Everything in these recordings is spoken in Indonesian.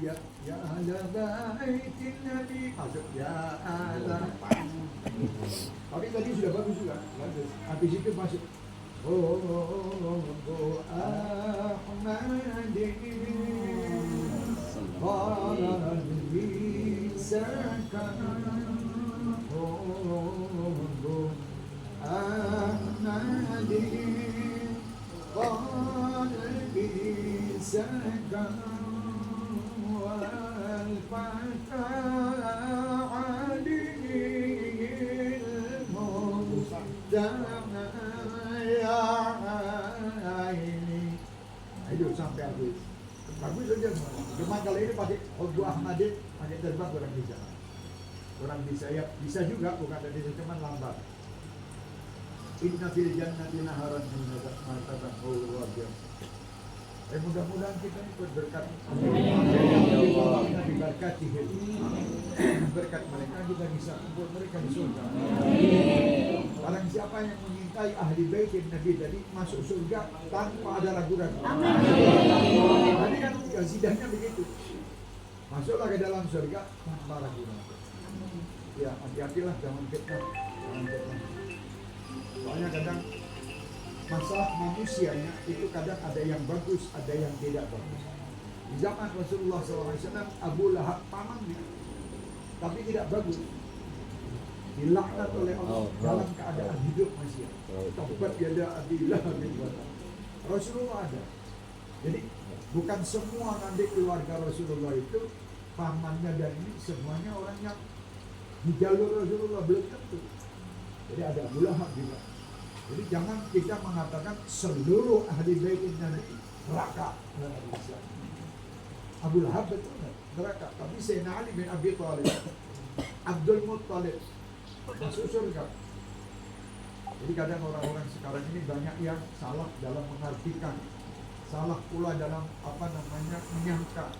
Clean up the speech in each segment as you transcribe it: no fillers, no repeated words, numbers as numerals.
ya ahla baitin nabi. Masuk ya ahla. Tapi tadi sudah bagus juga. Bagus. Habis itu masuk Ahmadin qalbi sakan Ahmadin qalbi sakan wal fata alil mustana ya ini. Itu sampai habis. Bagus saja semua. Cuma kalau ini pakai Hubbu Ahmadin, pakai terbang kurang bisa. Kurang bisa ya, bisa juga bukan dari itu cuma lambat. Inna fil jannati naharan min ma'taban huwa. Mudah-mudahan kita ikut berkat. Diberkati berkat mereka kita bisa kumpul mereka di surga. Barang siapa yang mengintai ahli baitin Nabi tadi masuk surga tanpa ada ragu-ragu. Tadi kan sidahnya begitu. Masuklah ke dalam surga tanpa ragu-ragu. Ya, hati-hatilah jangan fitnah. Soalnya kadang masalah manusianya itu kadang ada yang bagus, ada yang tidak bagus. Di zaman Rasulullah SAW, Abu Lahab pamannya, tapi tidak bagus. Dilaknat oleh Allah dalam keadaan hidup masih. Tabbat yada Abi Lahab bin Watab. Rasulullah ada. Jadi bukan semua nanti keluarga Rasulullah itu pamannya dan ini semuanya orang yang di jalur Rasulullah belum tentu. Jadi ada Abu Lahab juga. Jadi jangan kita mengatakan seluruh ahli baitin Nabi neraka. Abu Lahab betul neraka, tapi Sayyidina Ali bin Abi Thalib, Abdul Muttalib masuk surga. Jadi kadang orang-orang sekarang ini banyak yang salah dalam mengartikan, salah pula dalam menyangka,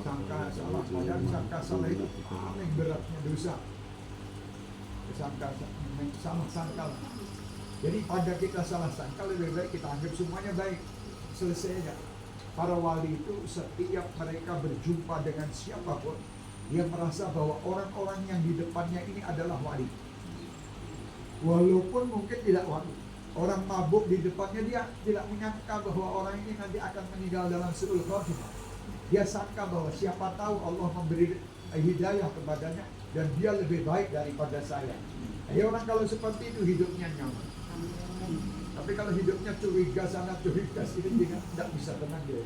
sangka salah. Padahal sangka salah itu paling beratnya dosa. Salah sangka. Jadi pada kita salah sangka lebih baik kita anggap semuanya baik. Selesai aja. Para wali itu setiap mereka berjumpa dengan siapapun, dia merasa bahwa orang-orang yang di depannya ini adalah wali. Walaupun mungkin tidak wali. Orang mabuk di depannya dia tidak menyangka bahwa orang ini nanti akan meninggal dalam su'ul khotimah. Dia sangka bahwa siapa tahu Allah memberi hidayah kepadanya dan dia lebih baik daripada saya. Jadi orang kalau seperti itu hidupnya nyaman. Tapi kalau hidupnya curiga sana curiga sini tidak bisa tenang dia.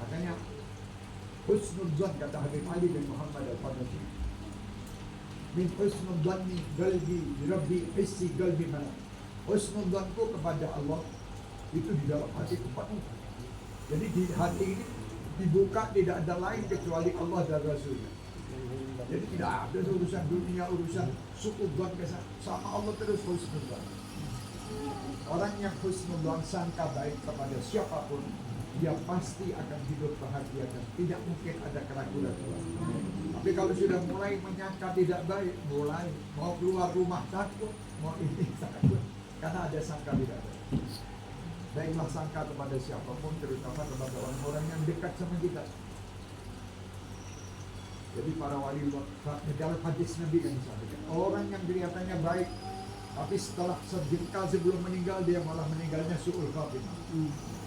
Makanya husnul dzan kata Habib Ali bin Muhammad al-Qadhi. Min husnul dzanni qalbi rabbi hissi qalbi mana. Husnul dzanku kepada Allah itu di dalam hatiku penuh. Jadi di hati ini dibuka tidak ada lain kecuali Allah dan Rasulnya. Jadi tidak ada urusan dunia, urusan suku dzan sama Allah terus husnul dzan. Orang yang husnul sangka baik kepada siapapun, dia pasti akan hidup bahagia dan tidak mungkin ada keraguan. Tapi kalau sudah mulai menyangka tidak baik, mulai mau keluar rumah takut, mau ini takut, karena ada sangka tidak baik. Baiklah sangka kepada siapapun, terutama kepada orang-orang yang dekat sama kita. Jadi para wali dalam hadis Nabi yang disampaikan, orang yang kelihatannya baik, tapi setelah sejengkal sebelum meninggal dia malah meninggalnya su'ul khatimah.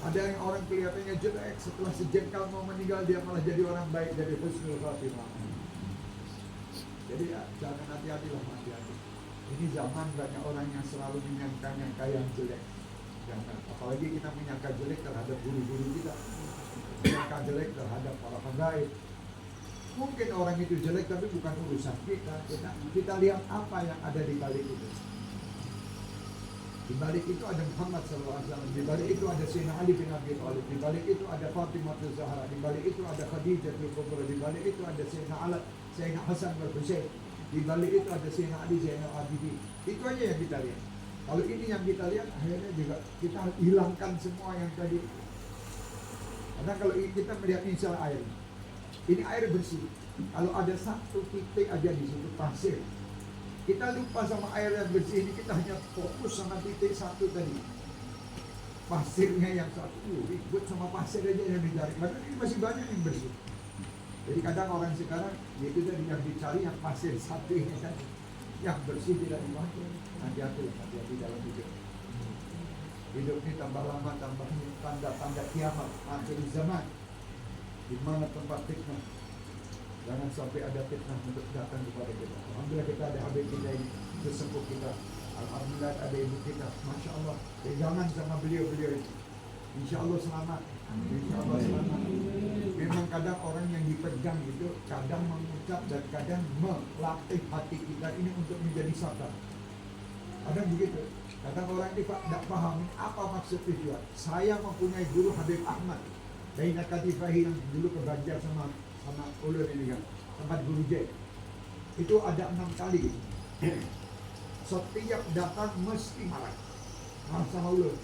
Ada yang orang kelihatannya jelek, setelah sejengkal mau meninggal dia malah jadi orang baik, jadi husnul khatimah. Jadi ya, jangan hati-hatilah, hati-hati. Ini zaman banyak orang yang selalu menyangka-nyangka yang jelek. Jangan, apalagi kita menyangka jelek terhadap guru-guru kita, menyangka jelek terhadap para penggaib. Mungkin orang itu jelek tapi bukan urusan kita. Kita lihat apa yang ada di balik itu. Di balik itu ada Muhammad SAW, di balik itu ada Sayyidina Ali bin Abi Thalib, di balik itu ada Fatimah Zahra, di balik itu ada Khadijah bin Kubra, di balik itu ada Sayyidina Ali, Sayyidina Hasan bin Husain, di balik itu ada Sayyidina Ali, Zainal Abidin. Itu aja yang kita lihat. Kalau ini yang kita lihat, akhirnya juga kita hilangkan semua yang tadi. Karena kalau kita melihat misalnya air, ini air bersih. Kalau ada satu titik aja di situ pasir, kita lupa sama air yang bersih ini, kita hanya fokus sama titik satu tadi. Pasirnya yang satu, ribut sama pasir aja yang dicari. Padahal ini masih banyak yang bersih. Jadi kadang orang sekarang itu tadi yang dicari yang pasir satu ini kan, yang bersih tidak dipakai. Hati-hati dalam hidup. Hidup ini tambah lama tambah tanda-tanda kiamat akhir zaman, di mana tempat fitnah. Jangan sampai ada fitnah untuk datang kepada kita. Alhamdulillah kita ada habib kita ini, sesepuh kita. Alhamdulillah ada ibu kita, Masya Allah. Pegangan sama beliau-beliau itu. Insya Allah selamat. Insya Allah selamat. Memang kadang orang yang dipegang itu kadang mengucap dan kadang melatih hati kita ini untuk menjadi sabar. Kadang begitu. Kadang orang ini tidak paham apa maksud tujuan. Saya mempunyai guru Habib Ahmad dari Nakatifahi yang dulu ke Banjar sama ulun ini kan, tempat guru J. Itu ada 6 kali. Setiap datang mesti marah sama ulun.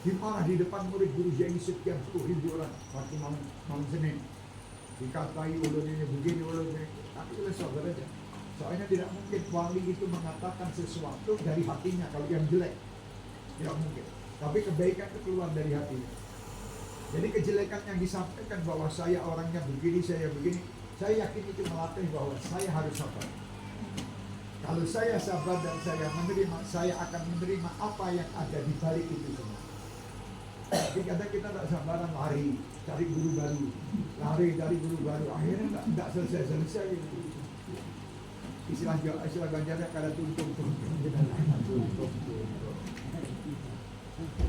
Dimarah di depan murid guru J ini sekian 10.000 orang waktu malam Senin. Dikatai ulun ini begini, ulun ini. Tapi kita sabar aja. Soalnya tidak mungkin wali itu mengatakan sesuatu dari hatinya kalau yang jelek. Tidak mungkin. Tapi kebaikan itu keluar dari hatinya. Jadi kejelekan yang disampaikan bahwa saya orangnya begini, saya begini, saya yakin itu melatih bahwa saya harus sabar. Kalau saya sabar dan saya menerima, saya akan menerima apa yang ada di balik itu semua. Tapi kadang kita tidak sabaran, lari, cari guru baru, lari dari guru baru, akhirnya tidak selesai-selesai gitu. Istilah Banjarnya kada tuntung.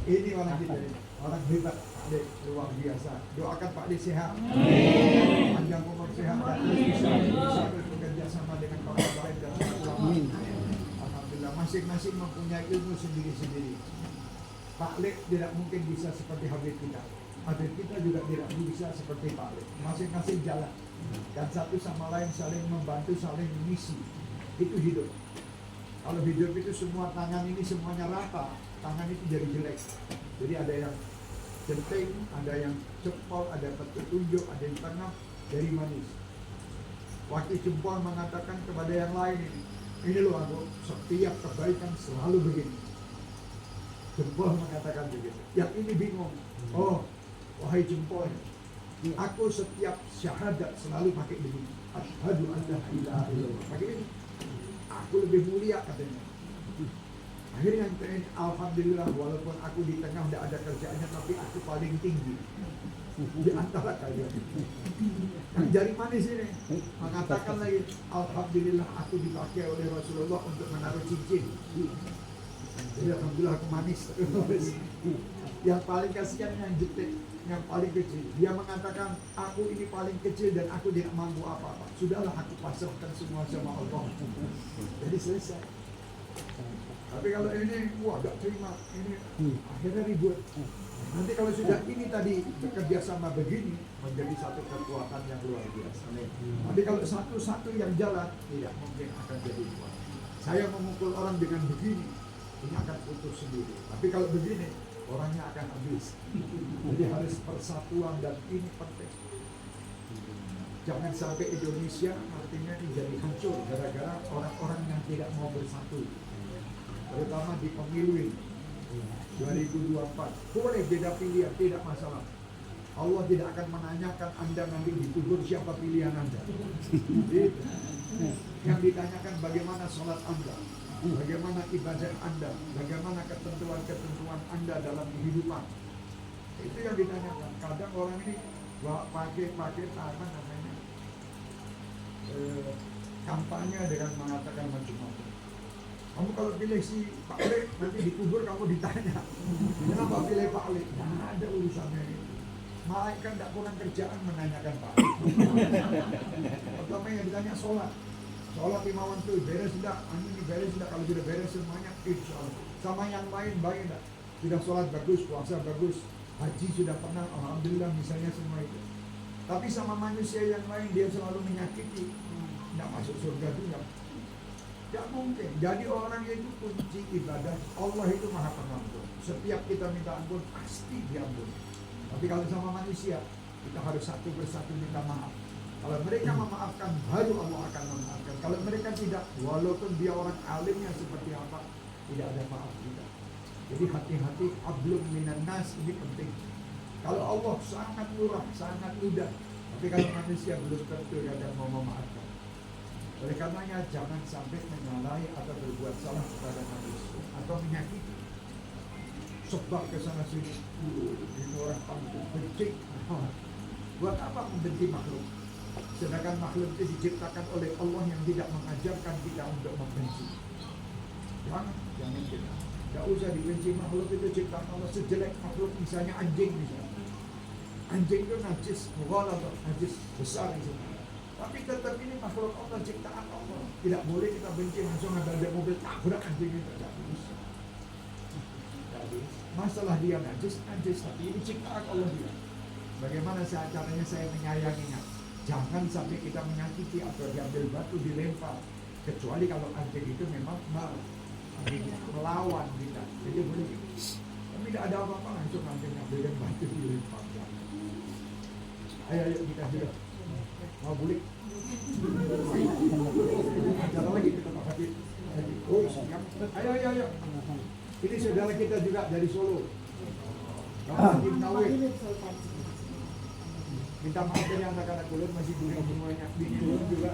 Ini orang kita, orang hebat, Pak De, luar biasa. Doakan Pak De sehat, panjang umur sehat, dan bisa bekerja sama dengan para baik dan ulama. Alhamdulillah, masing-masing mempunyai ilmu sendiri-sendiri. Pak Le tidak mungkin bisa seperti Habib kita. Habib kita juga tidak bisa seperti Pak Le. Masing-masing jalan. Dan satu sama lain saling membantu, saling mengisi. Itu hidup. Kalau hidup itu semua tangan ini semuanya rata, tangan itu jadi jelek. Jadi ada yang centing, ada yang jempol, ada petunjuk, ada yang tengah, dari manis. Waktu jempol mengatakan kepada yang lain ini loh aku, setiap kebaikan selalu begini. Jempol mengatakan begitu. Yang ini bingung. Oh, wahai jempol, aku setiap syahadat selalu pakai begini. Asyhadu an la ilaha illallah. Pakai ini. Aku lebih mulia katanya. Akhirnya yang alhamdulillah walaupun aku di tengah tidak ada kerjaannya tapi aku paling tinggi di antara kalian. Yang jari manis ini mengatakan lagi, alhamdulillah aku dipakai oleh Rasulullah untuk menaruh cincin. Jadi alhamdulillah aku manis. Yang paling kasihan yang jetik, yang paling kecil. Dia mengatakan, aku ini paling kecil dan aku tidak mampu apa-apa. Sudahlah aku pasrahkan semua sama Allah. Jadi selesai. Tapi kalau ini, wah gak terima, ini akhirnya ribut. Nanti kalau sudah ini tadi bekerja sama begini, menjadi satu kekuatan yang luar biasa. Tapi kalau satu-satu yang jalan, tidak mungkin akan jadi kuat. Saya memukul orang dengan begini, ini akan putus sendiri. Tapi kalau begini, orangnya akan habis. Jadi harus persatuan dan ini penting. Jangan sampai Indonesia artinya jadi hancur gara-gara orang-orang yang tidak mau bersatu. Terutama di pemilu ini 2024. Boleh beda pilihan, tidak masalah. Allah tidak akan menanyakan Anda nanti dikubur siapa pilihan Anda. Gitu. Yang ditanyakan bagaimana sholat Anda, bagaimana ibadah Anda, bagaimana ketentuan-ketentuan Anda dalam kehidupan. Itu yang ditanyakan. Kadang orang ini pakai apa namanya kampanye dengan mengatakan macam-macam. Kamu kalau pilih si Pak Le, nanti dikubur kamu ditanya, kenapa pilih Pak Le? Tidak ada urusannya ini. Malaikat tidak kurang kerjaan menanyakan Pak Le. Pertama yang ditanya sholat. Sholat 5 waktu, beres tidak? Ini beres tidak? Kalau sudah beres semuanya, insya Allah. Sama yang lain baik tidak? Sudah sholat bagus, puasa bagus, haji sudah pernah, alhamdulillah misalnya semua itu. Tapi sama manusia yang lain dia selalu menyakiti, tidak masuk surga juga. Tidak mungkin. Jadi orang itu kunci ibadah. Allah itu maha pengampun. Setiap kita minta ampun pasti diampuni. Tapi kalau sama manusia kita harus satu persatu minta maaf. Kalau mereka memaafkan baru Allah akan memaafkan. Kalau mereka tidak, walaupun dia orang alimnya seperti apa, tidak ada maaf juga. Jadi hati-hati, hablum minan nas ini penting. Kalau Allah sangat murah, sangat mudah, Tapi kalau manusia belum tentu dia akan mau memaafkan. Oleh karenanya jangan sampai menyalahi atau berbuat salah kepada manusia atau menyakiti. Sebab ke sana sini, ini orang kampung benci. Buat apa membenci makhluk? Sedangkan makhluk itu diciptakan oleh Allah yang tidak mengajarkan kita untuk membenci. Jangan kita. Tidak usah dibenci makhluk itu ciptaan Allah sejelek makhluk, misalnya anjing misalnya. Anjing itu najis, mughaladhah, najis besar itu. Tapi tetap ini makhluk Allah, ciptaan Allah. Tidak boleh kita benci langsung ngambil dari mobil tabrak anjing itu. Tidak bisa. Masalah dia najis, tapi ini ciptaan Allah dia. Bagaimana caranya saya menyayanginya? Jangan sampai kita menyakiti atau diambil batu dilempar. Kecuali kalau anjing itu memang melawan kita. Jadi boleh. Tapi tidak ada apa-apa langsung anjing ambil batu dilempar. Ayo kita juga. Mau bulik. Jalan lagi kita pakai. Oh, siap. Ayo. Ini saudara kita juga dari Solo. Tim Nawir. Minta maaf dari anak-anak ulun masih dulu semuanya. Bini ulun juga.